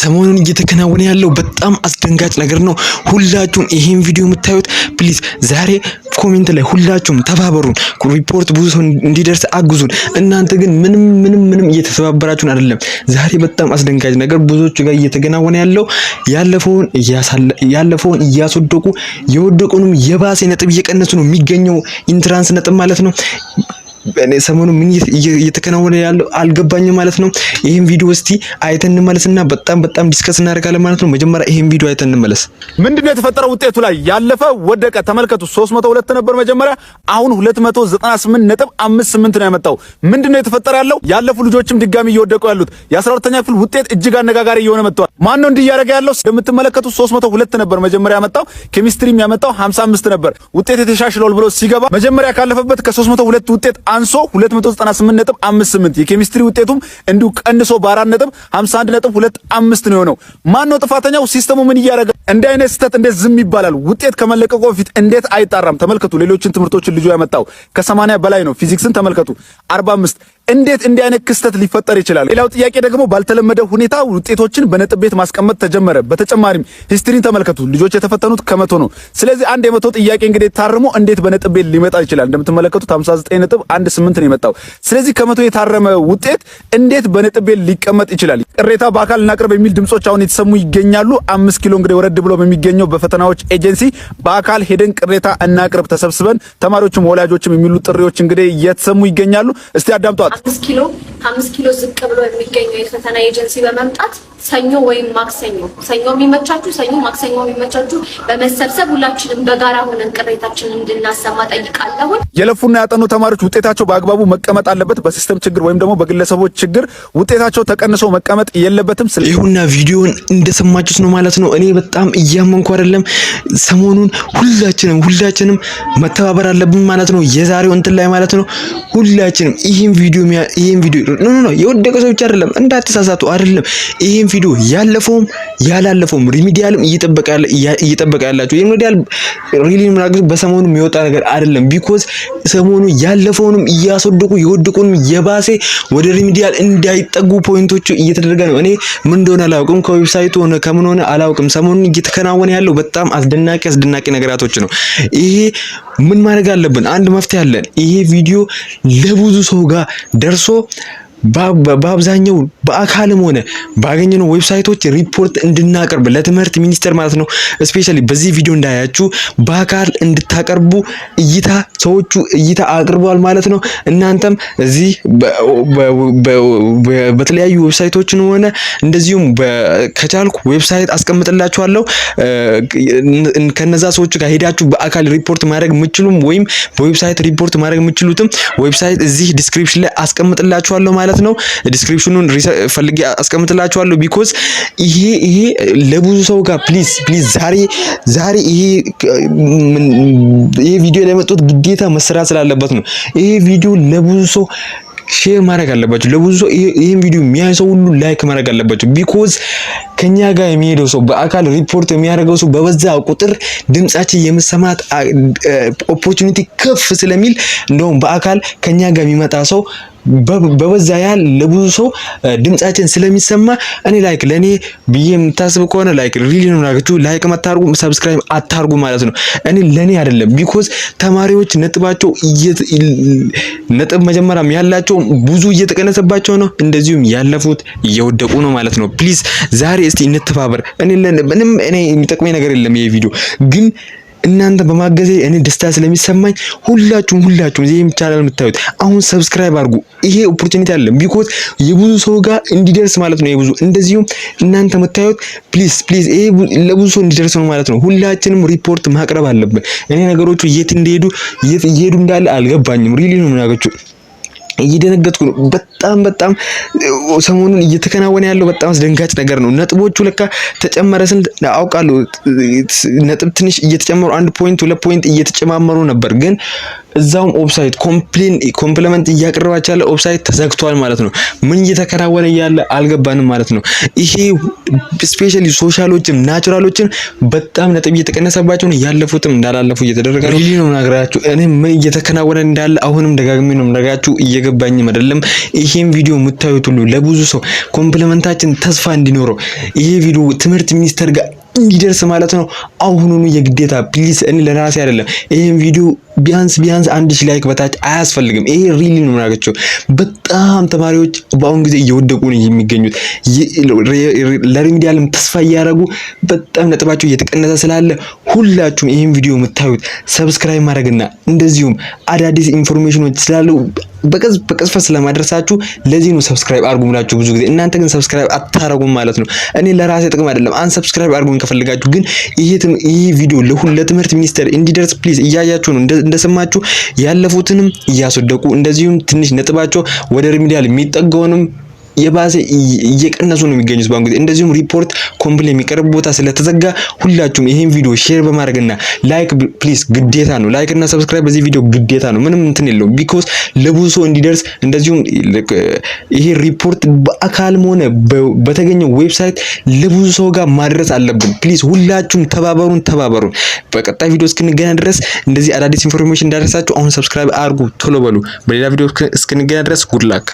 ሰሞኑን እየተከናወነ ያለው በጣም አስደንጋጭ ነገር ነው። ሁላችሁም ይሄን ቪዲዮ የምታዩት ፕሊዝ ዛሬ ኮሜንት ላይ ሁላችሁም ተባበሩን፣ ሪፖርት ብዙ ሰው እንዲደርስ አግዙን። እናንተ ግን ምንም እየተተባበራችሁን አይደለም። ዛሬ በጣም አስደንጋጭ ነገር ብዙዎቹ ጋር እየተከናወነ ያለው ያለፈውን እያስወደቁ የወደቁንም የባሰ ነጥብ እየቀነሱ ነው የሚገኘው ኢንትራንስ ነጥብ ማለት ነው። እኔ ሰሞኑን ምን እየተከናወነ ያለው አልገባኝም ማለት ነው። ይሄን ቪዲዮ እስቲ አይተን እንመለስና በጣም ዲስከስ እናደርጋለን ማለት ነው። መጀመሪያ ይሄን ቪዲዮ አይተን እንመለስ። ምንድነው የተፈጠረው? ውጤቱ ላይ ያለፈ ወደቀ። ተመልከቱ 302 ነበር መጀመሪያ፣ አሁን 298.58 ነው ያመጣው። ምንድነው የተፈጠረ ያለው? ያለፉ ልጆችም ድጋሚ እየወደቁ ያሉት የ12ኛ ክፍል ውጤት እጅግ አነጋጋሪ እየሆነ መጥቷል። ማን ነው እንዲያረጋ ያለው? እንደምትመለከቱ 302 ነበር መጀመሪያ ያመጣው። ኬሚስትሪም ያመጣው 55 ነበር። ውጤት የተሻሽሏል ብሎ ሲገባ መጀመሪያ ካለፈበት ከ302 ውጤት አንሶ 298.58 የኬሚስትሪ ውጤቱም እንዲሁ ቀንሶ በ4.51.25 ነው የሆነው። ማን ነው ጥፋተኛው? ሲስተሙ ምን እያደረገ? እንደ አይነት ስህተት እንዴት ዝም ይባላል? ውጤት ከመለቀቁ በፊት እንዴት አይጣራም? ተመልከቱ ሌሎችን ትምህርቶችን ልጁ ያመጣው ከ80 በላይ ነው። ፊዚክስን ተመልከቱ 45። እንዴት እንዲህ አይነት ክስተት ሊፈጠር ይችላል? ሌላው ጥያቄ ደግሞ ባልተለመደ ሁኔታ ውጤቶችን በነጥብ ቤት ማስቀመጥ ተጀመረ። በተጨማሪም ሂስትሪን ተመልከቱ ልጆች የተፈተኑት ከመቶ ነው። ስለዚህ አንድ የመቶ ጥያቄ እንግዲህ ታርሞ እንዴት በነጥብ ቤት ሊመጣ ይችላል? እንደምትመለከቱት 59.18 ነው የመጣው። ስለዚህ ከመቶ የታረመ ውጤት እንዴት በነጥብ ቤት ሊቀመጥ ይችላል? ቅሬታ በአካል እናቅርብ የሚል ድምጾች አሁን የተሰሙ ይገኛሉ። 5 ኪሎ እንግዲህ ወረድ ብሎ በሚገኘው በፈተናዎች ኤጀንሲ በአካል ሄደን ቅሬታ እናቅርብ ተሰብስበን ተማሪዎችም ወላጆችም የሚሉ ጥሪዎች እንግዲህ እየተሰሙ ይገኛሉ። እስቲ አዳምጧት። 5 ኪሎ ዝቅ ብሎ የሚገኘው የፈተና ኤጀንሲ በመምጣት ሰኞ ወይም ማክሰኞ የሚመቻቹ ሰኞ ማክሰኞ የሚመቻቹ በመሰብሰብ ሁላችንም በጋራ ሆነን ቅሬታችንን እንድናሰማ ጠይቃለሁ። የለፉና ያጠኑ ተማሪዎች ውጤታቸው በአግባቡ መቀመጥ አለበት። በሲስተም ችግር ወይም ደግሞ በግለሰቦች ችግር ውጤታቸው ተቀንሶ መቀመጥ የለበትም። ይሁንና ቪዲዮን እንደሰማችሁት ነው ማለት ነው። እኔ በጣም እያመንኩ አይደለም። ሰሞኑን ሁላችንም መተባበር አለብን ማለት ነው። የዛሬው እንትን ላይ ማለት ነው ሁላችንም ይሄን ቪዲዮ ኖ የወደቀ ሰው ብቻ አይደለም፣ እንዳትሳሳቱ አይደለም። ይሄን ቪዲዮ ያላለፈውም ሪሚዲያልም እየጠበቀ ያላችሁ ሪሚዲያል ሪሊ ምናገር በሰሞኑ የሚወጣ ነገር አይደለም። ቢኮዝ ሰሞኑ ያለፈውንም እያስወደቁ የወደቁንም የባሰ ወደ ሪሚዲያል እንዳይጠጉ ፖይንቶቹ እየተደረገ ነው። እኔ ምን እንደሆነ አላውቅም፣ ከዌብሳይቱ ሆነ ከምን ሆነ አላውቅም። ሰሞኑን እየተከናወነ ያለው በጣም አስደናቂ ነገራቶች ነው። ይሄ ምን ማድረግ አለብን? አንድ መፍትሄ አለን። ይሄ ቪዲዮ ለብዙ ሰው ጋር ደርሶ በአብዛኛው በአካልም ሆነ ባገኘነው ዌብሳይቶች ሪፖርት እንድናቀርብ ለትምህርት ሚኒስቴር ማለት ነው። ስፔሻሊ በዚህ ቪዲዮ እንዳያችሁ በአካል እንድታቀርቡ ሰዎቹ እይታ አቅርበዋል ማለት ነው። እናንተም እዚህ በተለያዩ ዌብሳይቶችን ሆነ እንደዚሁም ከቻልኩ ዌብሳይት አስቀምጥላችኋለሁ። ከነዛ ሰዎች ጋር ሄዳችሁ በአካል ሪፖርት ማድረግ የምትችሉም ወይም በዌብሳይት ሪፖርት ማድረግ የምትችሉትም ዌብሳይት እዚህ ዲስክሪፕሽን ላይ አስቀምጥላችኋለሁ ማለት ነው። ዲስክሪፕሽኑን ፈልጌ አስቀምጥላችኋለሁ። ቢኮዝ ይሄ ለብዙ ሰው ጋር ፕሊዝ ዛሬ ይሄ ቪዲዮ ላይ መጥቶት ግዴታ መስራት ስላለበት ነው። ይሄ ቪዲዮ ለብዙ ሰው ሼር ማድረግ አለባችሁ። ለብዙ ሰው ይሄን ቪዲዮ የሚያይ ሰው ሁሉ ላይክ ማድረግ አለባችሁ። ቢኮዝ ከኛ ጋር የሚሄደው ሰው በአካል ሪፖርት የሚያደርገው ሰው በበዛ ቁጥር ድምጻችን የመሰማት ኦፖርቹኒቲ ከፍ ስለሚል እንደውም በአካል ከኛ ጋር የሚመጣ ሰው በበዛ ያህል ለብዙ ሰው ድምጻችን ስለሚሰማ እኔ ላይክ ለኔ ብዬ የምታስብ ከሆነ ላይክ ሪሊ ነው ናችሁ ላይክ ማታርጉ ሰብስክራይብ አታርጉ ማለት ነው። እኔ ለኔ አይደለም። ቢኮዝ ተማሪዎች ነጥብ መጀመሪያም ያላቸው ብዙ እየተቀነሰባቸው ነው። እንደዚሁም ያለፉት እየወደቁ ነው ማለት ነው። ፕሊዝ ዛሬ እስቲ እንተባበር። እኔ የሚጠቅመኝ ነገር የለም። ይሄ ቪዲዮ ግን እናንተ በማገዜ እኔ ደስታ ስለሚሰማኝ ሁላችሁም ይሄን ቻናል የምታዩት አሁን ሰብስክራይብ አድርጉ። ይሄ ኦፖርቹኒቲ አለ ቢኮዝ የብዙ ሰው ጋር እንዲደርስ ማለት ነው። የብዙ እንደዚሁም እናንተ የምታዩት ፕሊዝ ይሄ ለብዙ ሰው እንዲደርስ ነው ማለት ነው። ሁላችንም ሪፖርት ማቅረብ አለብን። እኔ ነገሮቹ የት እየሄዱ እንዳለ አልገባኝም። ሪሊ ነው ምናገችሁ እየደነገጥኩ ነው። በጣም ሰሞኑን እየተከናወነ ያለው በጣም አስደንጋጭ ነገር ነው። ነጥቦቹ ለካ ተጨመረ ስንት አውቃለሁ። ነጥብ ትንሽ እየተጨመሩ 1 ፖይንት 2 ፖይንት እየተጨማመሩ ነበር። ግን እዛውም ኦፍሳይድ ኮምፕሊመንት እያቀረባች ያለ ኦፍሳይድ ተዘግቷል ማለት ነው። ምን እየተከናወነ ያለ አልገባንም ማለት ነው። ይሄ ስፔሻሊ ሶሻሎችም ናቹራሎችም በጣም ነጥብ እየተቀነሰባቸው ነው። ያለፉትም እንዳላለፉ እየተደረገ ነው። ነው ነገራችሁ። እኔ ምን እየተከናወነ እንዳለ አሁንም ደጋግሜ ነው ነገራችሁ። እየገባኝም አይደለም። ይሄ ይሄን ቪዲዮ የምታዩት ሁሉ ለብዙ ሰው ኮምፕሊመንታችን ተስፋ እንዲኖረው ይሄ ቪዲዮ ትምህርት ሚኒስቴር ጋር እንዲደርስ ማለት ነው አሁኑኑ የግዴታ ፕሊስ እኔ ለራሴ አይደለም ይሄን ቪዲዮ ቢያንስ 1000 ላይክ በታች አያስፈልግም። ይሄ ሪሊ ነው ማለት በጣም ተማሪዎች በአሁን ጊዜ እየወደቁ ነው የሚገኙት። ለሪሚዲያልም ተስፋ እያደረጉ በጣም ነጥባቸው እየተቀነሰ ስላለ ሁላችሁም ይሄን ቪዲዮ የምታዩት ሰብስክራይብ ማድረግና እንደዚሁም አዳዲስ ኢንፎርሜሽኖች ስላሉ በቅጽበት ስለማድረሳችሁ ለዚህ ነው ሰብስክራይብ አድርጉ ብላችሁ ብዙ ጊዜ እናንተ ግን ሰብስክራይብ አታረጉም ማለት ነው። እኔ ለራሴ ጥቅም አይደለም አንሰብስክራይብ አድርጉኝ ከፈልጋችሁ፣ ግን ይሄ ቪዲዮ ለትምህርት ሚኒስቴር እንዲደርስ ፕሊዝ እያያችሁ ነው እንደሰማችሁ ያለፉትንም እያስወደቁ እንደዚሁም ትንሽ ነጥባቸው ወደ ሪሚዲያል የሚጠጋውንም የባሰ እየቀነሱ ነው የሚገኙት ባንኩ። እንደዚሁም ሪፖርት ኮምፕሌን የሚቀርብ ቦታ ስለተዘጋ ሁላችሁም ይሄን ቪዲዮ ሼር በማድረግና ላይክ ፕሊዝ ግዴታ ነው። ላይክ እና ሰብስክራይብ በዚህ ቪዲዮ ግዴታ ነው። ምንም እንትን የለውም ቢኮዝ ለብዙ ሰው እንዲደርስ እንደዚሁም ይሄ ሪፖርት በአካልም ሆነ በተገኘው ዌብሳይት ለብዙ ሰው ጋር ማድረስ አለብን። ፕሊዝ ሁላችሁም ተባበሩን። በቀጣይ ቪዲዮ እስክንገናኝ ድረስ እንደዚህ አዳዲስ ኢንፎርሜሽን እንዳደረሳችሁ አሁን ሰብስክራይብ አድርጉ፣ ቶሎ በሉ። በሌላ ቪዲዮ እስክንገናኝ ድረስ ጉድ ላክ።